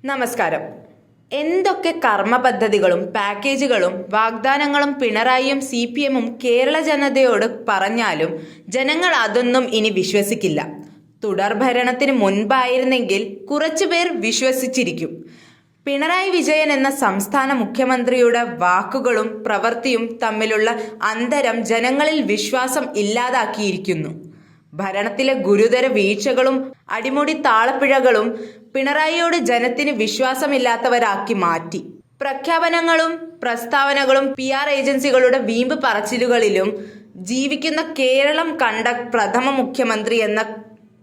നമസ്കാരം. എന്തൊക്കെ കർമ്മ പദ്ധതികളും പാക്കേജുകളും വാഗ്ദാനങ്ങളും പിണറായിയും CPM-ഉം കേരള ജനതയോട് പറഞ്ഞാലും ജനങ്ങൾ അതൊന്നും ഇനി വിശ്വസിക്കില്ല. തുടർഭരണത്തിന് മുൻപായിരുന്നെങ്കിൽ കുറച്ചുപേർ വിശ്വസിച്ചിരിക്കും. പിണറായി വിജയൻ എന്ന സംസ്ഥാന മുഖ്യമന്ത്രിയുടെ വാക്കുകളും പ്രവൃത്തിയും തമ്മിലുള്ള അന്തരം ജനങ്ങളിൽ വിശ്വാസം ഇല്ലാതാക്കിയിരിക്കുന്നു. ഭരണത്തിലെ ഗുരുതര വീഴ്ചകളും അടിമുടി താളപ്പിഴകളും പിണറായിയോട് ജനത്തിന് വിശ്വാസമില്ലാത്തവരാക്കി മാറ്റി. പ്രഖ്യാപനങ്ങളും പ്രസ്താവനകളും PR ഏജൻസികളുടെ വീമ്പ് പറച്ചിലുകളിലും ജീവിക്കുന്ന കേരളം കണ്ട പ്രഥമ മുഖ്യമന്ത്രി എന്ന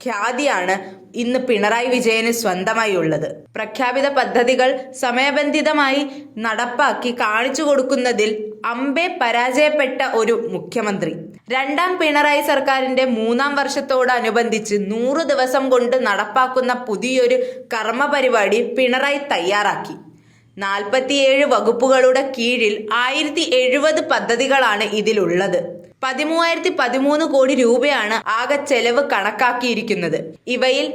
ഖ്യാതിയാണ് ഇന്ന് പിണറായി വിജയന് സ്വന്തമായി ഉള്ളത്. പ്രഖ്യാപിത പദ്ധതികൾ സമയബന്ധിതമായി നടപ്പാക്കി കാണിച്ചു കൊടുക്കുന്നതിൽ അമ്പെ പരാജയപ്പെട്ട ഒരു മുഖ്യമന്ത്രി. രണ്ടാം പിണറായി സർക്കാരിന്റെ 3-ാം വർഷത്തോടനുബന്ധിച്ച് 100 ദിവസം കൊണ്ട് നടപ്പാക്കുന്ന പുതിയൊരു കർമ്മ പരിപാടി പിണറായി തയ്യാറാക്കി. 47 വകുപ്പുകളുടെ കീഴിൽ 1070 പദ്ധതികളാണ് ഇതിലുള്ളത്. 1313 കോടി രൂപയാണ് ആകെ ചെലവ് കണക്കാക്കിയിരിക്കുന്നത്. ഇവയിൽ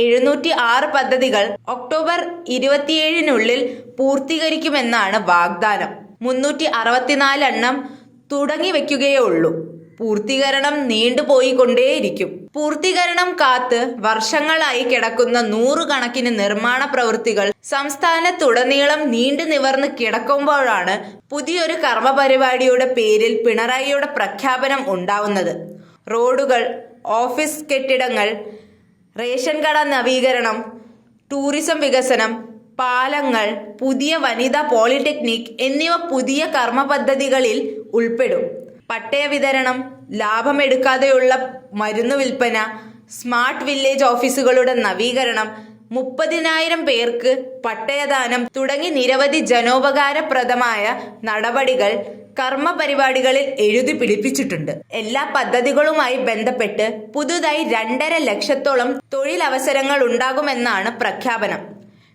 706 പദ്ധതികൾ ഒക്ടോബർ 27-നുള്ളിൽ പൂർത്തീകരിക്കുമെന്നാണ് വാഗ്ദാനം. 364 എണ്ണം തുടങ്ങി വെക്കുകയേ ഉള്ളൂ. പൂർത്തീകരണം നീണ്ടുപോയിക്കൊണ്ടേയിരിക്കും. പൂർത്തീകരണം കാത്ത് വർഷങ്ങളായി കിടക്കുന്ന 100 കണക്കിന് നിർമ്മാണ പ്രവൃത്തികൾ സംസ്ഥാനത്തുടനീളം നീണ്ടു നിവർന്ന് കിടക്കുമ്പോഴാണ് പുതിയൊരു കർമ്മ പരിപാടിയുടെ പേരിൽ പിണറായിയുടെ പ്രഖ്യാപനം ഉണ്ടാവുന്നത്. റോഡുകൾ, ഓഫീസ് കെട്ടിടങ്ങൾ, റേഷൻ കട നവീകരണം, ടൂറിസം വികസനം, പാലങ്ങൾ, പുതിയ വനിതാ പോളിടെക്നിക് എന്നിവ പുതിയ കർമ്മ പദ്ധതികളിൽ ഉൾപ്പെടും. പട്ടയ വിതരണം, ലാഭമെടുക്കാതെയുള്ള മരുന്ന് വിൽപ്പന, സ്മാർട്ട് വില്ലേജ് ഓഫീസുകളുടെ നവീകരണം, 30,000 പേർക്ക് പട്ടയദാനം തുടങ്ങി നിരവധി ജനോപകാരപ്രദമായ നടപടികൾ കർമ്മ പരിപാടികളിൽ എഴുതി പിടിപ്പിച്ചിട്ടുണ്ട്. എല്ലാ പദ്ധതികളുമായി ബന്ധപ്പെട്ട് പുതുതായി 2.5 ലക്ഷത്തോളം തൊഴിലവസരങ്ങൾ ഉണ്ടാകുമെന്നാണ് പ്രഖ്യാപനം.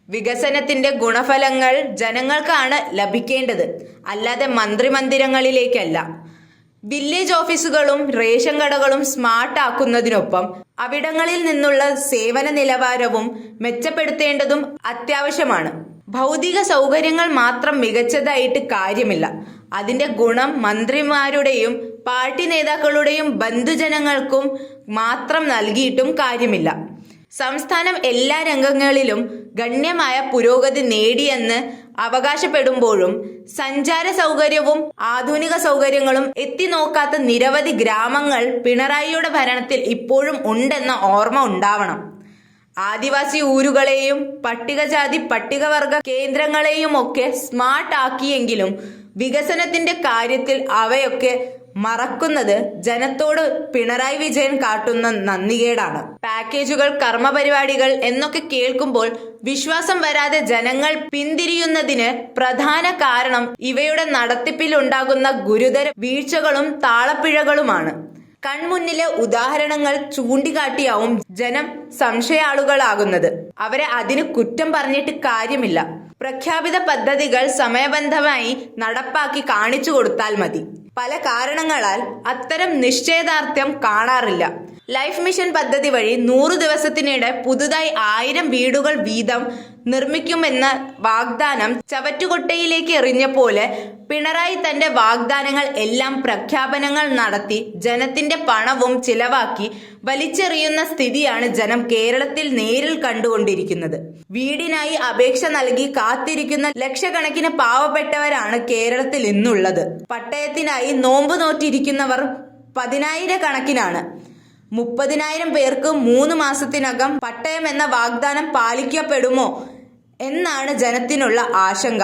വികസനത്തിന്റെ ഗുണഫലങ്ങൾ ജനങ്ങൾക്കാണ് ലഭിക്കേണ്ടത്, അല്ലാതെ മന്ത്രിമന്ദിരങ്ങളിലേക്കല്ല. വില്ലേജ് ഓഫീസുകളും റേഷൻ കടകളും സ്മാർട്ട് ആക്കുന്നതിനൊപ്പം അവിടങ്ങളിൽ നിന്നുള്ള സേവന നിലവാരവും മെച്ചപ്പെടുത്തേണ്ടതും അത്യാവശ്യമാണ്. ഭൗതിക സൗകര്യങ്ങൾ മാത്രം മികച്ചതായിട്ട് കാര്യമില്ല. അതിന്റെ ഗുണം മന്ത്രിമാരുടെയും പാർട്ടി നേതാക്കളുടെയും ബന്ധുജനങ്ങൾക്കും മാത്രം നൽകിയിട്ടും കാര്യമില്ല. സംസ്ഥാനം എല്ലാ രംഗങ്ങളിലും ഗണ്യമായ പുരോഗതി നേടിയെന്ന് അവകാശപ്പെടുമ്പോഴും സഞ്ചാര സൗകര്യവും ആധുനിക സൗകര്യങ്ങളും എത്തിനോക്കാത്ത നിരവധി ഗ്രാമങ്ങൾ പിണറായിയുടെ ഭരണത്തിൽ ഇപ്പോഴും ഉണ്ടെന്ന ഓർമ്മ ഉണ്ടാവണം. ആദിവാസി ഊരുകളെയും പട്ടികജാതി പട്ടികവർഗ കേന്ദ്രങ്ങളെയുമൊക്കെ സ്മാർട്ട് ആക്കിയെങ്കിലും വികസനത്തിന്റെ കാര്യത്തിൽ അവയൊക്കെ മറക്കുന്നത് ജനത്തോട് പിണറായി വിജയൻ കാട്ടുന്ന നന്ദികേടാണ്. പാക്കേജുകൾ, കർമ്മ പരിപാടികൾ എന്നൊക്കെ കേൾക്കുമ്പോൾ വിശ്വാസം വരാതെ ജനങ്ങൾ പിന്തിരിയുന്നതിന് പ്രധാന കാരണം ഇവയുടെ നടത്തിപ്പിലുണ്ടാകുന്ന ഗുരുതര വീഴ്ചകളും താളപ്പിഴകളുമാണ്. കൺമുന്നിലെ ഉദാഹരണങ്ങൾ ചൂണ്ടിക്കാട്ടിയാവും ജനം സംശയാളുകളാകുന്നത്. അവരെ അതിന് കുറ്റം പറഞ്ഞിട്ട് കാര്യമില്ല. പ്രഖ്യാപിത പദ്ധതികൾ സമയബന്ധമായി നടപ്പാക്കി കാണിച്ചു കൊടുത്താൽ മതി. പല കാരണങ്ങളാൽ അത്തരം നിശ്ചയദാർഢ്യം കാണാറില്ല. ലൈഫ് മിഷൻ പദ്ധതി വഴി 100 ദിവസത്തിനിടെ പുതുതായി 1000 വീടുകൾ വീതം നിർമ്മിക്കുമെന്ന വാഗ്ദാനം ചവറ്റുകൊട്ടയിലേക്ക് എറിഞ്ഞ പോലെ പിണറായി തന്റെ വാഗ്ദാനങ്ങൾ എല്ലാം പ്രഖ്യാപനങ്ങൾ നടത്തി ജനത്തിന്റെ പണവും ചിലവാക്കി വലിച്ചെറിയുന്ന സ്ഥിതിയാണ് ജനം കേരളത്തിൽ നേരിൽ കണ്ടുകൊണ്ടിരിക്കുന്നത്. വീടിനായി അപേക്ഷ നൽകി കാത്തിരിക്കുന്ന ലക്ഷക്കണക്കിന് പാവപ്പെട്ടവരാണ് കേരളത്തിൽ ഇന്നുള്ളത്. പട്ടയത്തിനായി നോമ്പ് നോറ്റിരിക്കുന്നവർ 10,000 കണക്കിനാണ്. 30,000 പേർക്ക് 3 മാസത്തിനകം പട്ടയം എന്ന വാഗ്ദാനം പാലിക്കപ്പെടുമോ എന്നാണ് ജനത്തിനുള്ള ആശങ്ക.